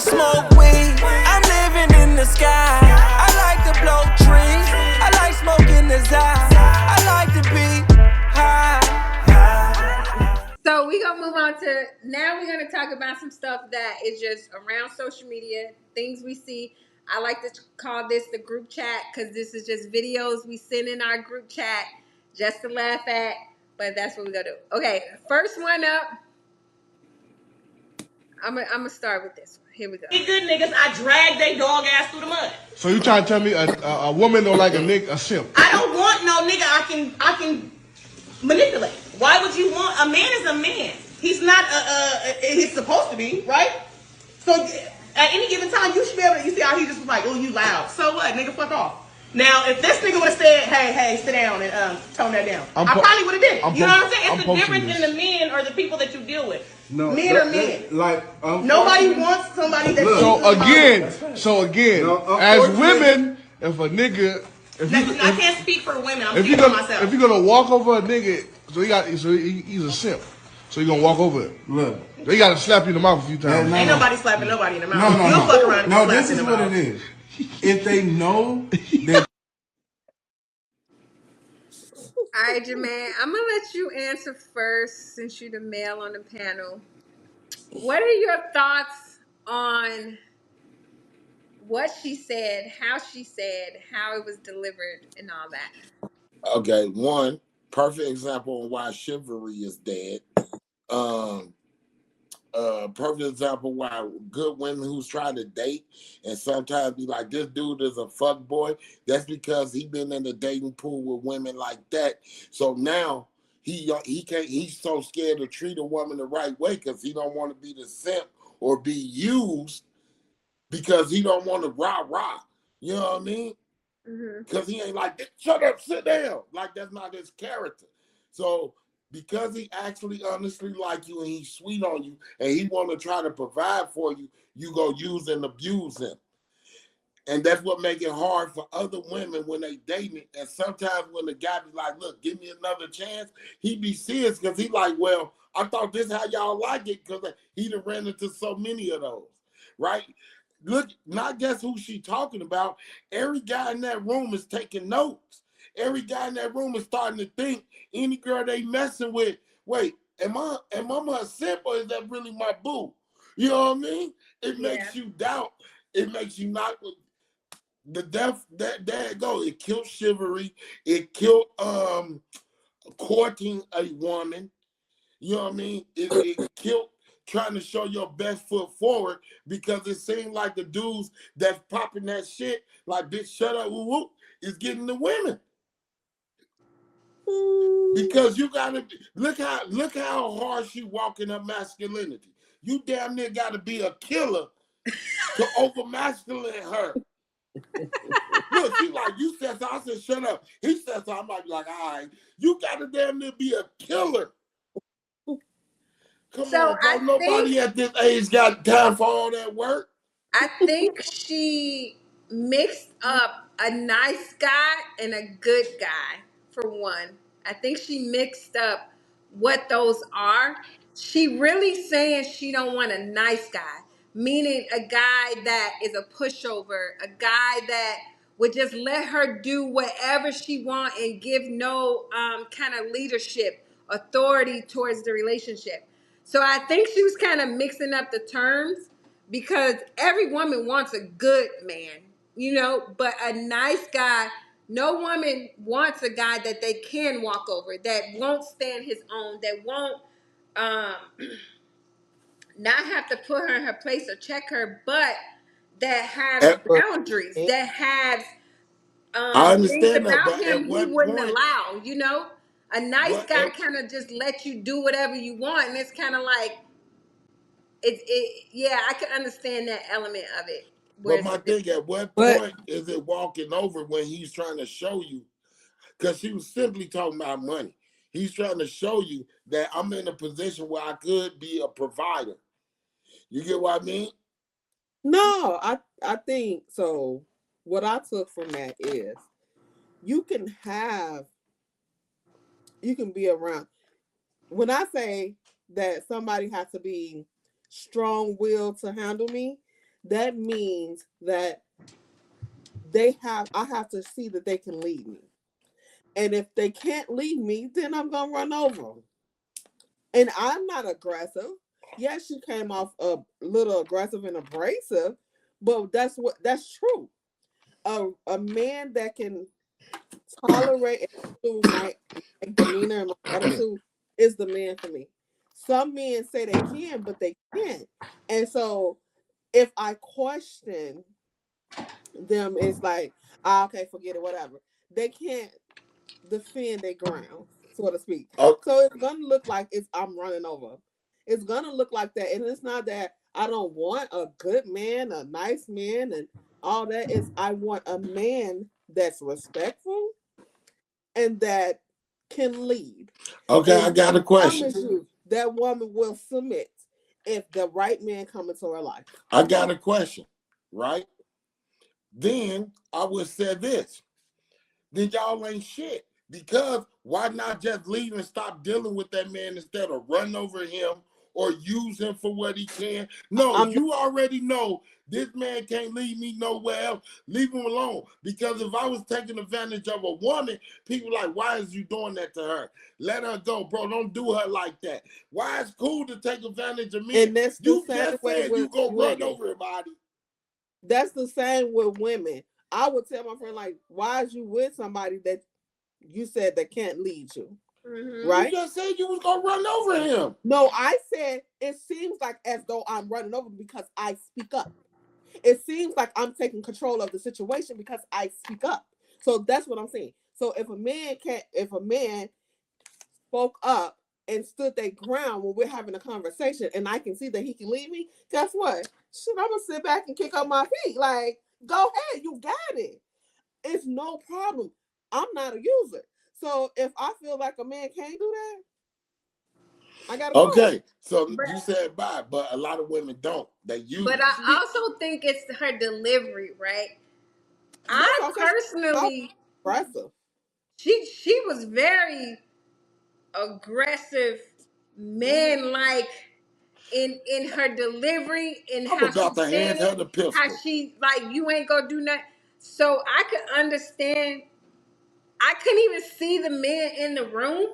smoke weed. I'm living in the sky. I like to blow trees. I like smoking the Zai. I like to be high. So we're gonna move on to now. We're gonna talk about some stuff that is just around social media, things we see. I like to call this the group chat because this is just videos we send in our group chat just to laugh at. But that's what we're gonna do. Okay, first one up. I'm gonna start with this one. Here we go. Good niggas, I drag they dog ass through the mud. So you trying to tell me a woman don't like a simp? I don't want no nigga I can manipulate. Why would you want a man is a man? He's not he's supposed to be, right? So at any given time you should be able to, you see how he just was like, oh, you loud. So what, nigga, fuck off. Now, if this nigga would have said, hey, sit down and tone that down, I probably would have did it. You know what I'm saying? It's the difference in the men or the people that you deal with. No, men are men. Nobody wants somebody that. So again, as women, if a nigga, I can't speak for women. I'm speaking for myself. If you're gonna walk over a nigga, he's a simp. So you're gonna walk over it. Look, they gotta slap you in the mouth a few times. Ain't nobody slapping nobody in the mouth. You'll fuck around. No, this is what it is. If they know that. All right, Jermaine, I'm gonna let you answer first since you're the male on the panel. What are your thoughts on what she said, how it was delivered, and all that? Okay, one perfect example of why chivalry is dead. Perfect example why good women who's trying to date and sometimes be like, this dude is a fuck boy. That's because he been in the dating pool with women like that. So now he can't. He's so scared to treat a woman the right way because he don't want to be the simp or be used because he don't want to rah. You know what I mean? Because he ain't like, shut up, sit down. Like, that's not his character. So because he actually honestly like you and he's sweet on you and he want to try to provide for you, you go use and abuse him. And that's what make it hard for other women when they dating. And sometimes when the guy be like, look, give me another chance, he be serious because he like, well, I thought this how y'all like it because he done ran into so many of those, right? Look, not guess who she talking about. Every guy in that room is taking notes. Every guy in that room is starting to think any girl they messing with, wait, am I a simp or is that really my boo? You know what I mean? It makes you doubt. It makes you not the death that there it go. It killed chivalry. It killed courting a woman. You know what I mean? It killed trying to show your best foot forward because it seemed like the dudes that's popping that shit, like bitch, shut up, woo woo, is getting the women. Because you gotta look how hard she walking her masculinity. You damn near gotta be a killer to over masculine her. Look, she like, you said so. I said, shut up. He said so. I might be like, all right, you gotta damn near be a killer. Come on, bro. Nobody at this age got time for all that work. I think she mixed up a nice guy and a good guy, for one. I think she mixed up what those are. She really saying she don't want a nice guy, meaning a guy that is a pushover, a guy that would just let her do whatever she want and give no kind of leadership, authority towards the relationship. So I think she was kind of mixing up the terms because every woman wants a good man, but a nice guy, no woman wants a guy that they can walk over, that won't stand his own, that won't not have to put her in her place or check her, but that has boundaries, that has I understand things about that, him he wouldn't allow, A nice guy kind of just let you do whatever you want, and it's kind of like, I can understand that element of it. But my thing, at what point is it walking over when he's trying to show you? Because she was simply talking about money. He's trying to show you that I'm in a position where I could be a provider. You get what I mean? No, I think so. What I took from that is you can be around. When I say that somebody has to be strong-willed to handle me, that means that I have to see that they can lead me. And if they can't lead me, then I'm gonna run over them. And I'm not aggressive. Yes, she came off a little aggressive and abrasive, but that's true. A man that can tolerate my demeanor and my attitude is the man for me. Some men say they can, but they can't. And so if I question them, it's like, okay, forget it, whatever. They can't defend their ground, so to speak. Oh, So it's gonna look like I'm running over. It's gonna look like that, and it's not that I don't want a good man, a nice man, and all that. Is I want a man that's respectful and that can lead. okay, I And got I a question. promise you, that woman will submit if the right man come into her life. I got a question, right? Then I would say this. Then y'all ain't shit. Because why not just leave and stop dealing with that man instead of running over him or use him for what he can? No, I'm you already know this man can't lead me nowhere else. Leave him alone. Because if I was taking advantage of a woman, people like, why is you doing that to her? Let her go, bro. Don't do her like that. Why it's cool to take advantage of me? and that's the You same just way said you with gonna run women. over everybody. That's the same with women. I would tell my friend, like, why is you with somebody that you said that can't lead you? Mhm. Right? You just said you was gonna run over him. No, I said it seems like as though I'm running over because I speak up. It seems like I'm taking control of the situation because I speak up. So that's what I'm saying. So if a man spoke up and stood their ground when we're having a conversation and I can see that he can lead me, guess what? Shit, I'm gonna sit back and kick up my feet. Like, go ahead, you got it. It's no problem. I'm not a user. So if I feel like a man can't do that, I gotta go. Okay, so But you said bye, but a lot of women don't. They use. but I also think it's her delivery, right? That's I what I'm saying. personally, Aggressive. she was very aggressive, man like in her delivery and I'm how she about to said hand her it, the how pistol. she like you ain't gonna do nothing. So I could understand. I couldn't even see the men in the room,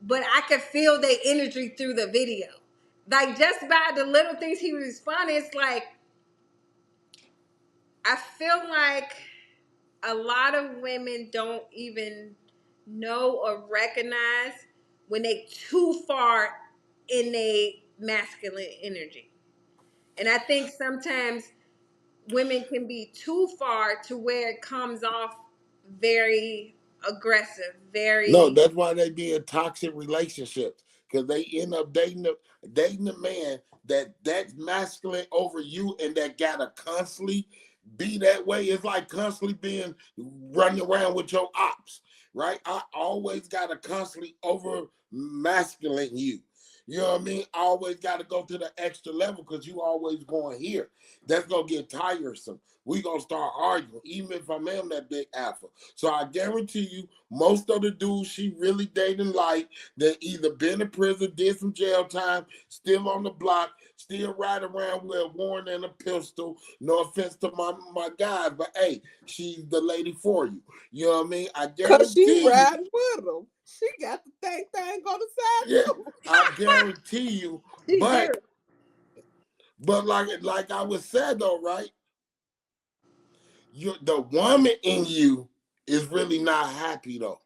but I could feel their energy through the video. Like just by the little things he was responding, it's like I feel like a lot of women don't even know or recognize when they too far in a masculine energy. And I think sometimes women can be too far to where it comes off very aggressive, No, very that's why they be in toxic relationships because they end up dating a man that's masculine over you and that gotta constantly be that way. It's like constantly being running around with your ops, right? I always gotta constantly over masculine you. You know what I mean? I always got to go to the extra level because you always going here. That's gonna get tiresome. We gonna start arguing, even if I am that big alpha. So I guarantee you, most of the dudes she really dating like that either been in prison, did some jail time, still on the block, still riding around with a warrant and a pistol. No offense to my guys, but hey, she's the lady for you. You know what I mean? I Cause she guarantee you. riding with him. She got the thing on the side Yeah, too. I guarantee you. she But do. like I was said though, right? The woman in you is really not happy though.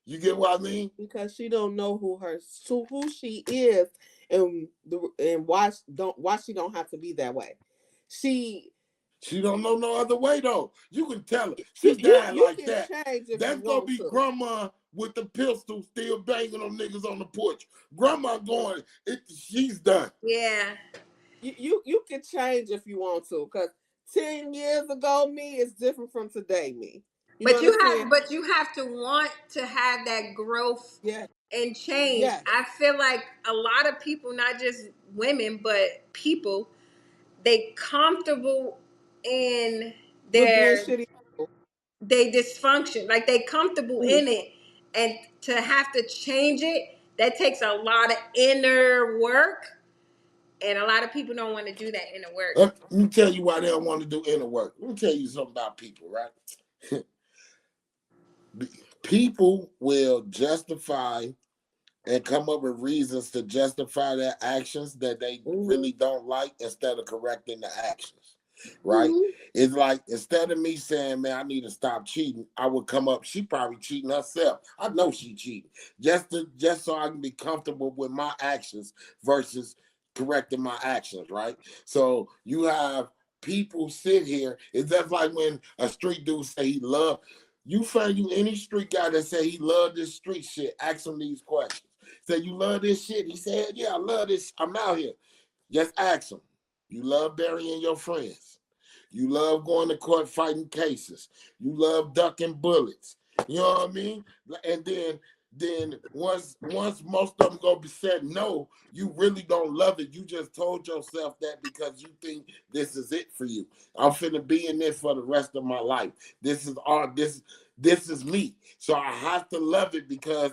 You get what I mean? Because she don't know who she is and why she don't have to be that way. She don't know no other way though. You can tell her you she dying you like can that. change if That's you gonna want be to. grandma with the pistol still banging on niggas on the porch. Grandma going, she's done. Yeah. You can change if you want to, because 10 years ago me is different from today me. You But understand? you have to want to have that growth Yeah. and change. Yes. I feel like a lot of people, not just women, but people, they comfortable in With being their shitty. they dysfunction. Like they comfortable Mhm. in it. And to have to change it, that takes a lot of inner work And a lot of people don't want to do that inner work. Let me tell you why they don't want to do inner work. Let me tell you something about people, right? People will justify and come up with reasons to justify their actions that they really don't like instead of correcting the actions, right? It's like, instead of me saying, man, I need to stop cheating, I would come up, she probably cheating herself. I know she cheating. Just so I can be comfortable with my actions versus correcting my actions, right? So you have people sit here, it's just like when a street dude say he love, you find you any street guy that say he love this street shit, ask him these questions. Say, you love this shit? He said, yeah, I love this. I'm out here. Just ask him. You love burying your friends. You love going to court fighting cases. You love ducking bullets. You know what I mean? And then once most of them go be said no, you really don't love it. You just told yourself that because you think this is it for you. I'm finna be in this for the rest of my life. This is me. So I have to love it because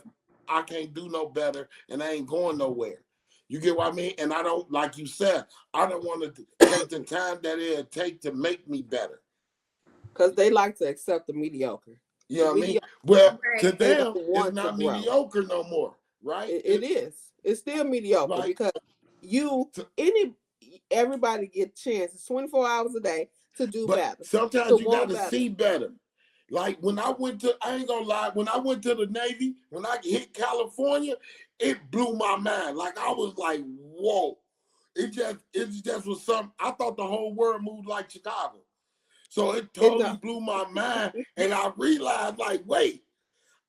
I can't do no better and I ain't going nowhere. You get what I mean? And I don't, like you said, I don't want to take the time that it'll take to make me better. Because they like to accept the mediocre. You know what I mean? Well, to They them, don't want it's not to grow. mediocre no more, right? It is. It's still mediocre Right. because everybody get chances 24 hours a day to do But better. sometimes you want gotta better. see better. Like when I ain't gonna lie, when I went to the Navy, when I hit California, it blew my mind. Like I was like, whoa. It just was something. I thought the whole world moved like Chicago. So it totally blew my mind. And I realized, like, wait,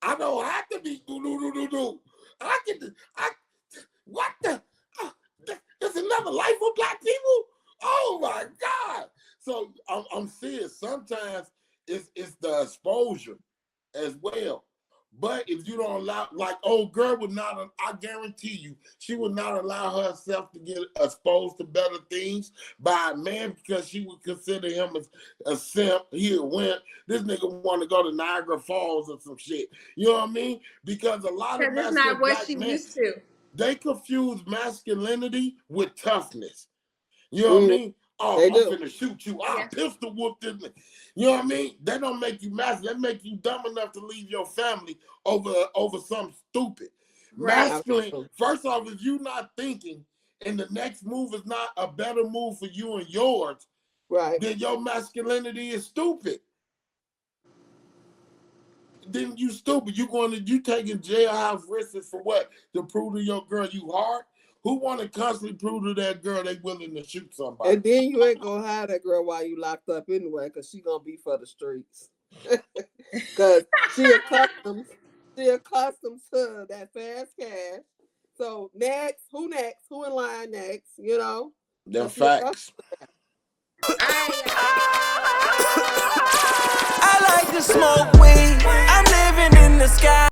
I don't have to be what the? There's another life for Black people? Oh my God. So I'm seeing sometimes it's the exposure as well. But if you don't allow, like old girl would not, I guarantee you, she would not allow herself to get exposed to better things by a man because she would consider him as a simp. He a wimp. This nigga want to go to Niagara Falls or some shit. You know what I mean? Because a lot of Because it's not what Black she men, used to. they confuse masculinity with toughness. You know what I mean? Oh, They I'm do. finna shoot you. I'll pistol whoop this nigga. You know what I mean? They don't make you masculine. They make you dumb enough to leave your family over something stupid. Right. Masculine, first off, if you're not thinking and the next move is not a better move for you and yours, Right. then your masculinity is stupid. Then you stupid. You taking jailhouse risks for what? To prove to your girl you hard? Who want to constantly prove to that girl they willing to shoot somebody? And then you ain't gonna have that girl while you locked up anyway, because she gonna be for the streets. Because she accustomed to that fast cash. So next? Who in line next? You know? Them facts. I like to smoke weed. I'm living in the sky.